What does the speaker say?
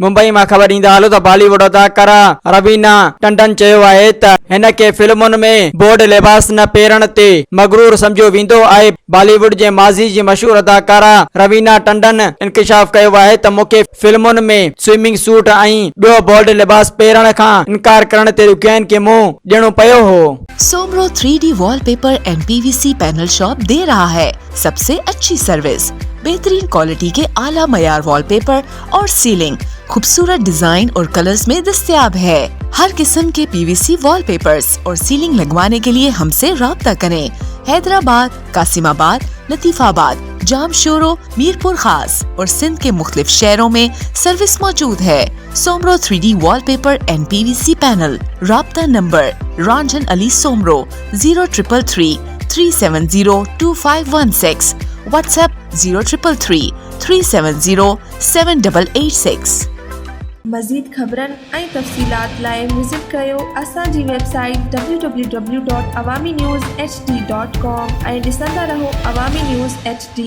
मुंबई में खबर ईंदा हलो त बॉलीवुड अदाकारा रवीना टंडन चयो आहे त हिन खे फिल्मुनि में बोर्ड लिबास न पहिरण ते मगरूर समझो वेंदो आहे। बॉलीवुड जे माज़ी जी मशहूर अदाकारा रवीना टंडन इंकशाफ कयो आहे त मूंखे फिल्मुनि में स्विमिंग सूट ऐं ॿियो बोर्ड लिबास पहिरण खां इनकार करण ते रुकियनि के मुंहुं ॾियणो पियो हो। Soomro 3D wallpaper and PVC panel shop दे रहा है सबसे अच्छी सर्विस, बेहतरीन क्वालिटी के आला मयार वॉलपेपर और सीलिंग खूबसूरत डिजाइन और कलर्स में दस्तयाब है। हर किस्म के PVC वॉलपेपर्स और सीलिंग लगवाने के लिए हमसे राब्ता करें। हैदराबाद, कासिमाबाद, लतीफाबाद, जामशोरो, मीरपुर खास और सिंध के मुख्तलिफ शहरों में सर्विस मौजूद है। Soomro 3D wallpaper and PVC panel. राब्ता नंबर रंजन अली सोमरो 0333 370 2516, व्हाट्सएप 0333 370 7886। मज़ीद ख़बरन ऐं तफ़सीलात लाइ विज़िट कयो असांजी वेबसाइट www.awamiNewsHD.com ऐं ॾिसंदा रहो अवामी न्यूज़ HD।